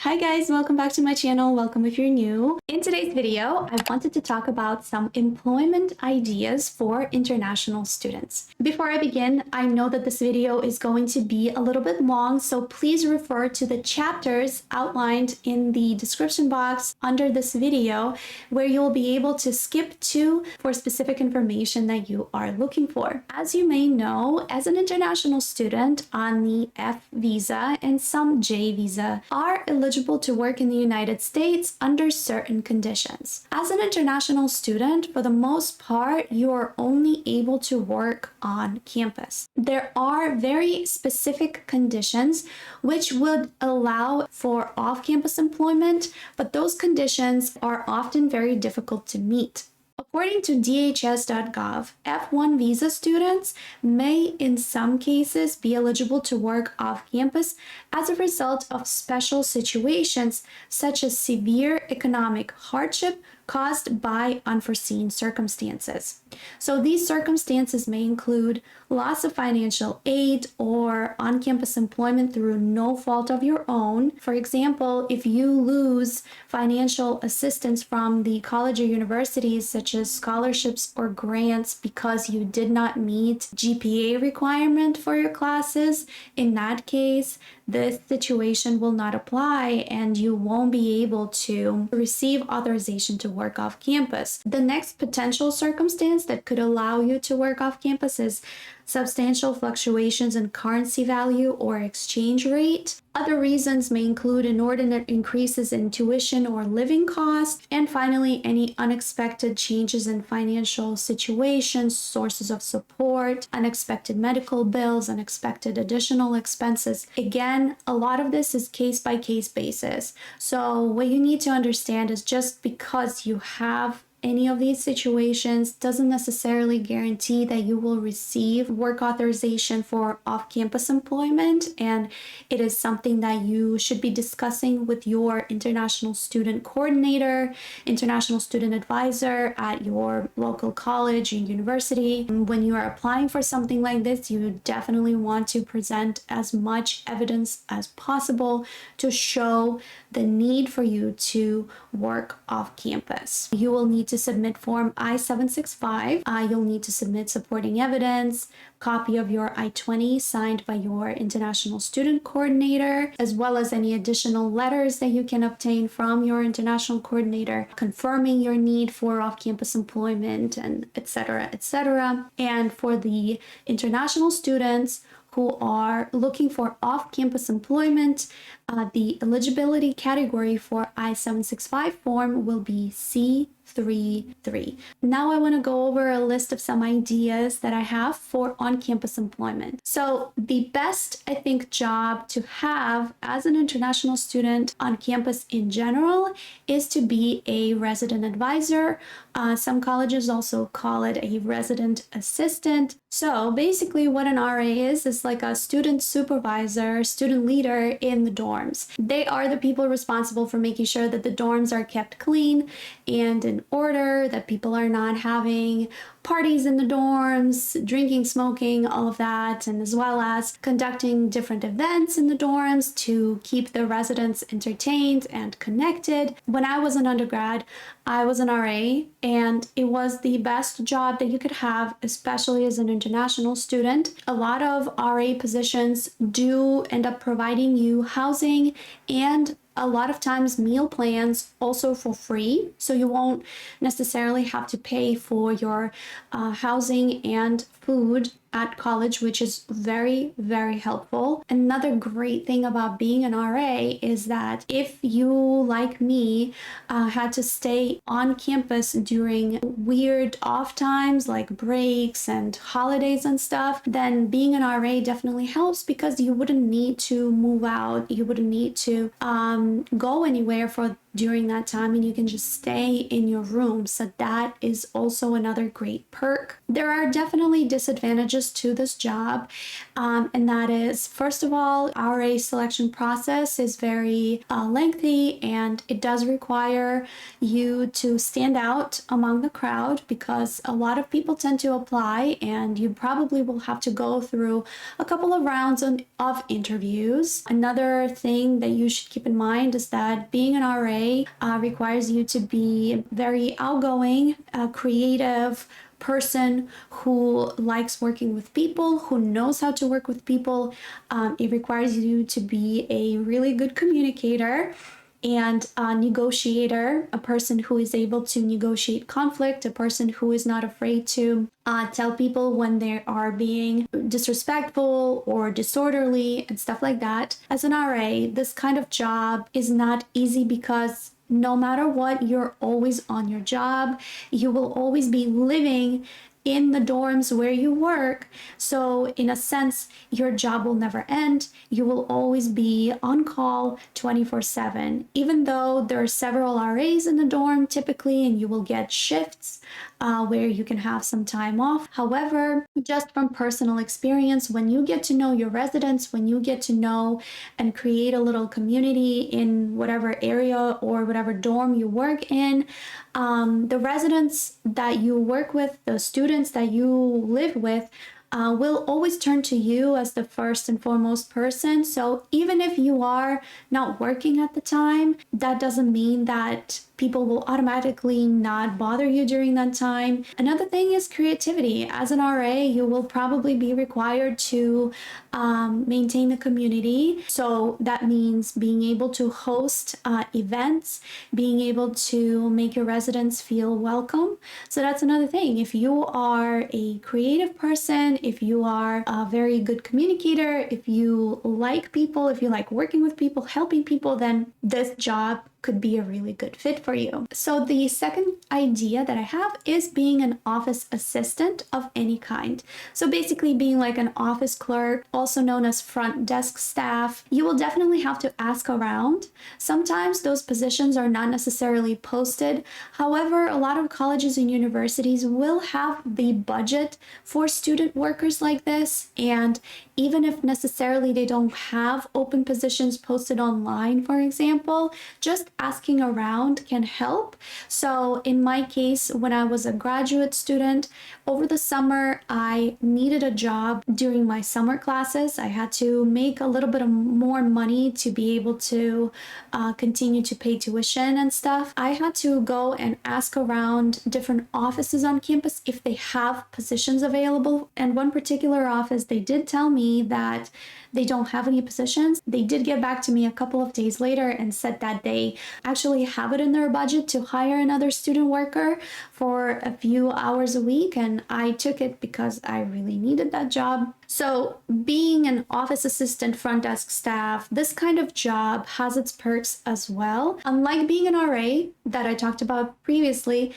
Hi guys, welcome back to my channel. Welcome if you're new. In today's video, I wanted to talk about some employment ideas for international students. Before I begin, I know that this video is going to be a little bit long, so please refer to the chapters outlined in the description box under this video, where you'll be able to skip to for specific information that you are looking for. As you may know, as an international student on the F visa and some J visa are eligible to work in the United States under certain conditions. As an international student, for the most part, you are only able to work on campus. There are very specific conditions which would allow for off-campus employment, but those conditions are often very difficult to meet. According to DHS.gov, F1 visa students may in some cases be eligible to work off-campus as a result of special situations such as severe economic hardship caused by unforeseen circumstances. So these circumstances may include loss of financial aid or on-campus employment through no fault of your own. For example, if you lose financial assistance from the college or universities, such as scholarships or grants, because you did not meet GPA requirement for your classes, in that case, this situation will not apply and you won't be able to receive authorization to work off campus. The next potential circumstance that could allow you to work off campus is substantial fluctuations in currency value or exchange rate. Other reasons may include inordinate increases in tuition or living costs, and finally, any unexpected changes in financial situations, sources of support, unexpected medical bills, unexpected additional expenses. Again, a lot of this is case-by-case basis. So what you need to understand is just because you have any of these situations doesn't necessarily guarantee that you will receive work authorization for off-campus employment, and it is something that you should be discussing with your international student coordinator, international student advisor at your local college and university. When you are applying for something like this, you definitely want to present as much evidence as possible to show the need for you to work off campus. You will need to submit Form I-765. You'll need to submit supporting evidence, copy of your I-20 signed by your international student coordinator, as well as any additional letters that you can obtain from your international coordinator confirming your need for off-campus employment, and etc., etc. And for the international students who are looking for off-campus employment, the eligibility category for I-765 form will be C33. Now I want to go over a list of some ideas that I have for on-campus employment. So the best, I think, job to have as an international student on campus in general is to be a resident advisor. Some colleges also call it a resident assistant. So basically what an RA is like a student supervisor, student leader in the dorms. They are the people responsible for making sure that the dorms are kept clean and in order, that people are not having parties in the dorms, drinking, smoking, all of that, and as well as conducting different events in the dorms to keep the residents entertained and connected. When I was an undergrad, I was an RA, and it was the best job that you could have, especially as an international student. A lot of RA positions do end up providing you housing and a lot of times meal plans also for free, so you won't necessarily have to pay for your housing and food at college, which is very, very helpful. Another great thing about being an RA is that if you, like me, had to stay on campus during weird off times like breaks and holidays and stuff, then being an RA definitely helps because you wouldn't need to move out. You wouldn't need to go anywhere for during that time and you can just stay in your room. So that is also another great perk. There are definitely disadvantages to this job, and that is, first of all, RA selection process is very lengthy, and it does require you to stand out among the crowd because a lot of people tend to apply, and you probably will have to go through a couple of rounds of interviews. Another thing that you should keep in mind is that being an RA requires you to be very outgoing, creative person who likes working with people, who knows how to work with people. It requires you to be a really good communicator and a negotiator, a person who is able to negotiate conflict, a person who is not afraid to tell people when they are being disrespectful or disorderly and stuff like that. As an RA, this kind of job is not easy because no matter what, you're always on your job. You will always be living in the dorms where you work. So in a sense, your job will never end. You will always be on call 24/7. Even though there are several RAs in the dorm typically, and you will get shifts where you can have some time off. However, just from personal experience, when you get to know your residents, when you get to know and create a little community in whatever area or whatever dorm you work in, the residents that you work with, the students that you live with, will always turn to you as the first and foremost person. So even if you are not working at the time, that doesn't mean that people will automatically not bother you during that time. Another thing is creativity. As an RA, you will probably be required to maintain the community. So that means being able to host events, being able to make your residents feel welcome. So that's another thing. If you are a creative person, if you are a very good communicator, if you like people, if you like working with people, helping people, then this job could be a really good fit for you. So the second idea that I have is being an office assistant of any kind. So basically being like an office clerk, also known as front desk staff. You will definitely have to ask around. Sometimes those positions are not necessarily posted. However, a lot of colleges and universities will have the budget for student workers like this, and even if necessarily they don't have open positions posted online, for example, just asking around can help. So in my case, when I was a graduate student, over the summer, I needed a job during my summer classes. I had to make a little bit of more money to be able to continue to pay tuition and stuff. I had to go and ask around different offices on campus if they have positions available. And one particular office, they did tell me that they don't have any positions. They did get back to me a couple of days later and said that they actually have it in their budget to hire another student worker for a few hours a week, and I took it because I really needed that job. So being an office assistant, front desk staff, this kind of job has its perks as well. Unlike being an RA that I talked about previously,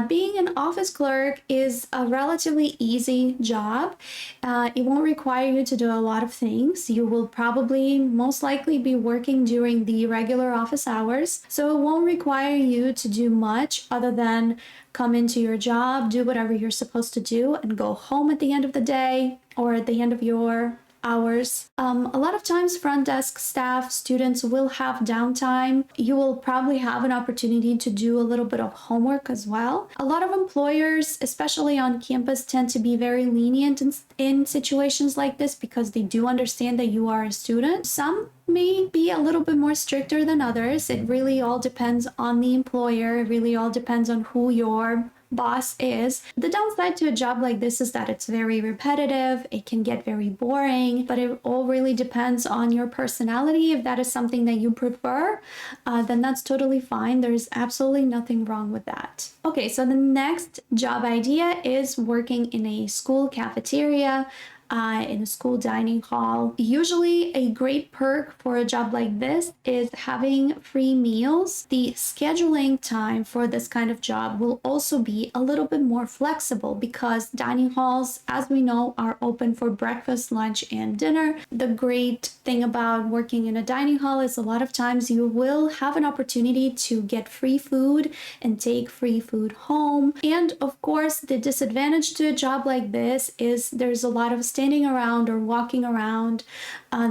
being an office clerk is a relatively easy job. It won't require you to do a lot of things. You will probably most likely be working during the regular office hours, so it won't require you to do much other than come into your job, do whatever you're supposed to do, and go home at the end of the day or at the end of your hours. A lot of times front desk staff students will have downtime. You will probably have an opportunity to do a little bit of homework as well. A lot of employers, especially on campus, tend to be very lenient in situations like this because they do understand that you are a student. Some may be a little bit more stricter than others. It really all depends on the employer. It really all depends on who your boss is. The downside to a job like this is that it's very repetitive. It can get very boring, but it all really depends on your personality. If that is something that you prefer, then that's totally fine. There's absolutely nothing wrong with that. Okay, so the next job idea is working in a school cafeteria. in a school dining hall. Usually a great perk for a job like this is having free meals. The scheduling time for this kind of job will also be a little bit more flexible because dining halls, as we know, are open for breakfast, lunch, and dinner. The great thing about working in a dining hall is a lot of times you will have an opportunity to get free food and take free food home. And of course, the disadvantage to a job like this is there's a lot of standing around or walking around.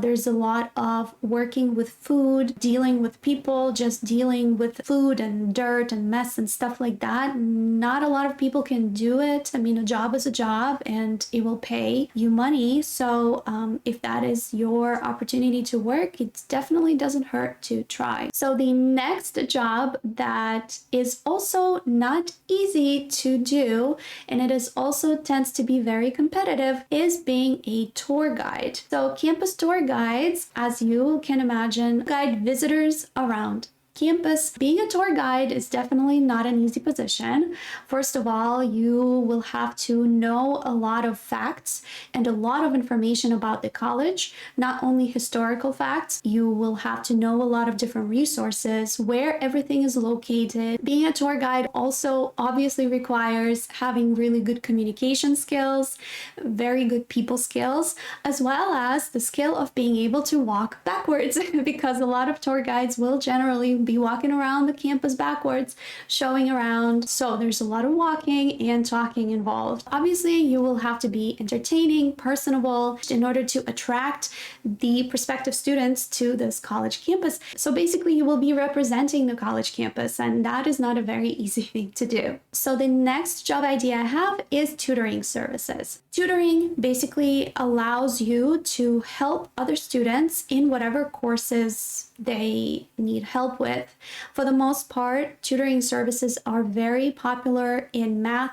There's a lot of working with food, dealing with people, just dealing with food and dirt and mess and stuff like that. Not a lot of people can do it. I mean, a job is a job and it will pay you money. So if that is your opportunity to work, it definitely doesn't hurt to try. So the next job that is also not easy to do, and it is also tends to be very competitive, is being a tour guide. So campus tour guides, as you can imagine, guide visitors around campus. Being a tour guide is definitely not an easy position. First of all, you will have to know a lot of facts and a lot of information about the college, not only historical facts. You will have to know a lot of different resources, where everything is located. Being a tour guide also obviously requires having really good communication skills, very good people skills, as well as the skill of being able to walk backwards because a lot of tour guides will generally be walking around the campus backwards, showing around. So there's a lot of walking and talking involved. Obviously, you will have to be entertaining, personable in order to attract the prospective students to this college campus. So basically, you will be representing the college campus, and that is not a very easy thing to do. So the next job idea I have is tutoring services. Tutoring basically allows you to help other students in whatever courses they need help with. For the most part, tutoring services are very popular in math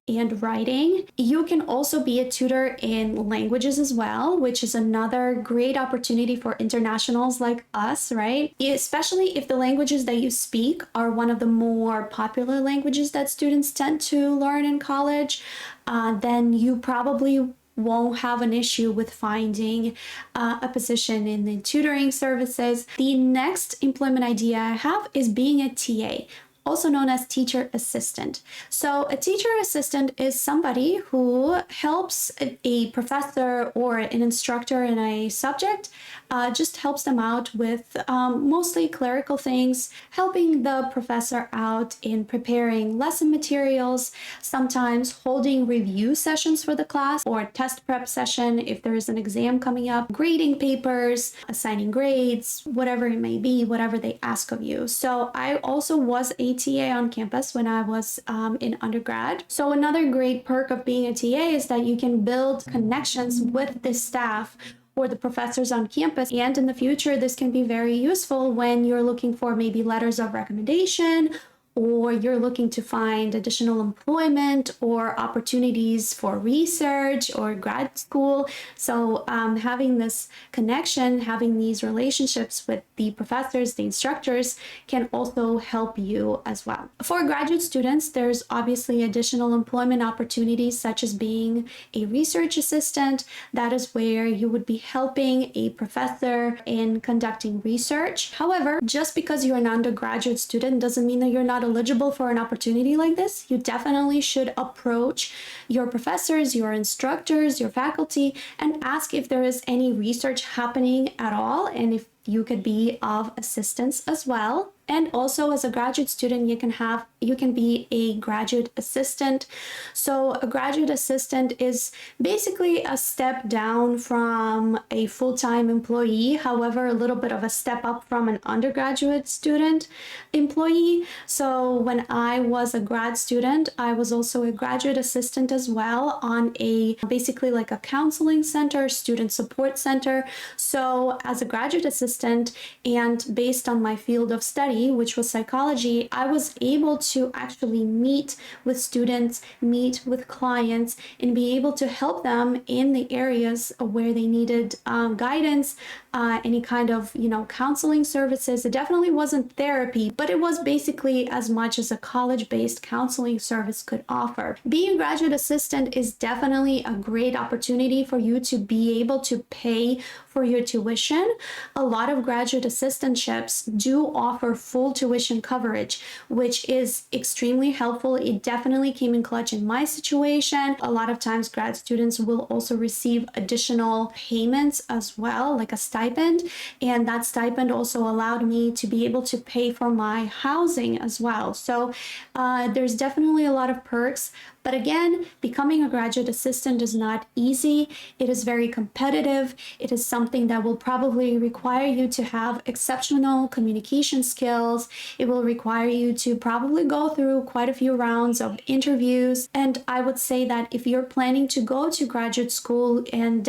and writing. You can also be a tutor in languages as well, which is another great opportunity for internationals like us, right? Especially if the languages that you speak are one of the more popular languages that students tend to learn in college, then you probably won't have an issue with finding a position in the tutoring services. The next employment idea I have is being a TA, also known as teacher assistant. So a teacher assistant is somebody who helps a professor or an instructor in a subject, just helps them out with mostly clerical things, helping the professor out in preparing lesson materials, sometimes holding review sessions for the class or test prep session if there is an exam coming up, grading papers, assigning grades, whatever it may be, whatever they ask of you. So I also was a TA on campus when I was in undergrad. So another great perk of being a TA is that you can build connections with the staff or the professors on campus. And in the future, this can be very useful when you're looking for maybe letters of recommendation, or you're looking to find additional employment or opportunities for research or grad school. So having this connection, having these relationships with the professors, the instructors, can also help you as well. For graduate students, there's obviously additional employment opportunities such as being a research assistant. That is where you would be helping a professor in conducting research. However, just because you're an undergraduate student doesn't mean that you're not eligible for an opportunity like this. You definitely should approach your professors, your instructors, your faculty, and ask if there is any research happening at all and if you could be of assistance as well. And also as a graduate student, you can be a graduate assistant. So a graduate assistant is basically a step down from a full-time employee, however, a little bit of a step up from an undergraduate student employee. So when I was a grad student, I was also a graduate assistant as well on basically like a counseling center, student support center. So as a graduate assistant, and based on my field of study, which was psychology, I was able to actually meet with students, meet with clients, and be able to help them in the areas where they needed guidance, any kind of, counseling services. It definitely wasn't therapy, but it was basically as much as a college-based counseling service could offer. Being a graduate assistant is definitely a great opportunity for you to be able to pay for your tuition. A lot of graduate assistantships do offer full tuition coverage, which is extremely helpful. It definitely came in clutch in my situation. A lot of times grad students will also receive additional payments as well, like a stipend, and that stipend also allowed me to be able to pay for my housing as well. So there's definitely a lot of perks. But again, becoming a graduate assistant is not easy. It is very competitive. It is something that will probably require you to have exceptional communication skills. It will require you to probably go through quite a few rounds of interviews. And I would say that if you're planning to go to graduate school, and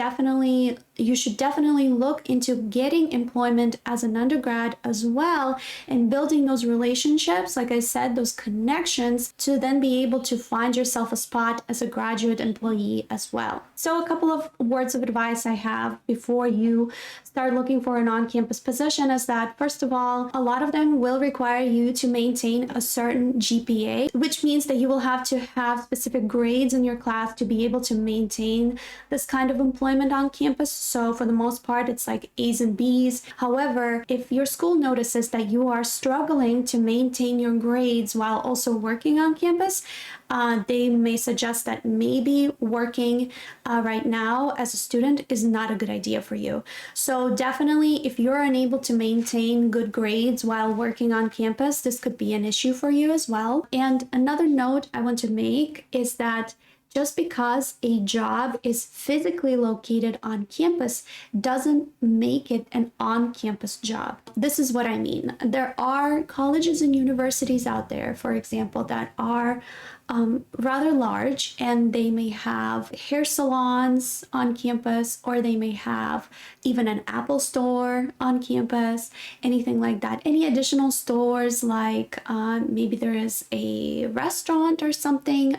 you should definitely look into getting employment as an undergrad as well, and building those relationships, like I said, those connections, to then be able to find yourself a spot as a graduate employee as well. So a couple of words of advice I have before you start looking for an on-campus position is that, first of all, a lot of them will require you to maintain a certain GPA, which means that you will have to have specific grades in your class to be able to maintain this kind of employment on campus. So for the most part, it's like A's and B's. However, if your school notices that you are struggling to maintain your grades while also working on campus, they may suggest that maybe working right now as a student is not a good idea for you. So definitely, if you're unable to maintain good grades while working on campus, this could be an issue for you as well. And another note I want to make is that just because a job is physically located on campus doesn't make it an on-campus job. This is what I mean. There are colleges and universities out there, for example, that are rather large, and they may have hair salons on campus, or they may have even an Apple store on campus, anything like that. Any additional stores, like maybe there is a restaurant or something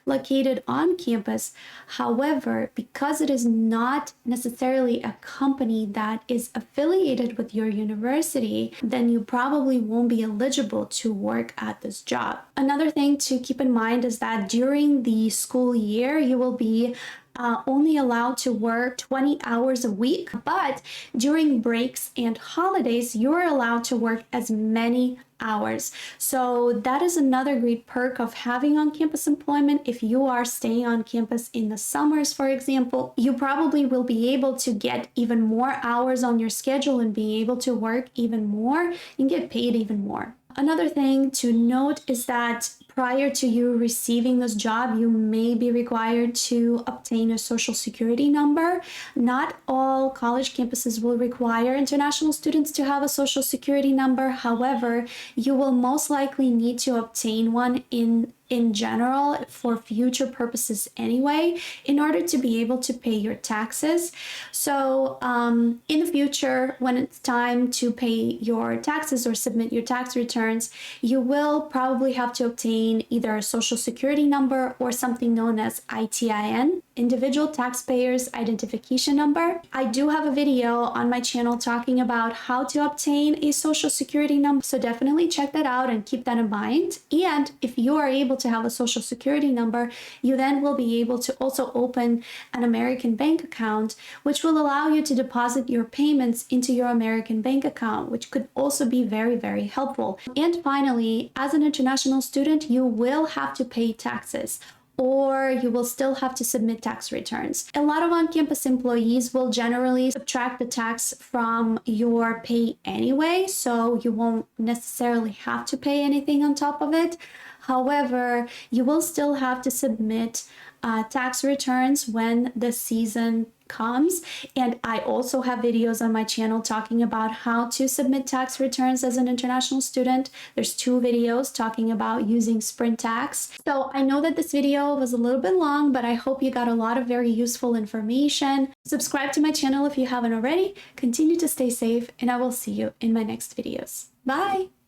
located on campus. However, because it is not necessarily a company that is affiliated with your university, then you probably won't be eligible to work at this job. Another thing to keep in mind is that during the school year, you will be only allowed to work 20 hours a week, but during breaks and holidays, you're allowed to work as many hours. So that is another great perk of having on-campus employment. If you are staying on campus in the summers, for example, you probably will be able to get even more hours on your schedule and be able to work even more and get paid even more. Another thing to note is that prior to you receiving this job, you may be required to obtain a social security number. Not all college campuses will require international students to have a social security number. However, you will most likely need to obtain one in general for future purposes anyway, in order to be able to pay your taxes. So in the future, when it's time to pay your taxes or submit your tax returns, you will probably have to obtain either a social security number or something known as ITIN, Individual Taxpayers Identification Number. I do have a video on my channel talking about how to obtain a social security number, so definitely check that out and keep that in mind. And if you are able to have a social security number, you then will be able to also open an American bank account, which will allow you to deposit your payments into your American bank account, which could also be very, very helpful. And finally, as an international student, you will have to pay taxes, or you will still have to submit tax returns. A lot of on-campus employees will generally subtract the tax from your pay anyway, so you won't necessarily have to pay anything on top of it. However, you will still have to submit tax returns when the season comes, and I also have videos on my channel talking about how to submit tax returns as an international student. There's 2 videos talking about using Sprint Tax. So I know that this video was a little bit long, but I hope you got a lot of very useful information. Subscribe to my channel if you haven't already. Continue to stay safe, and I will see you in my next videos. Bye!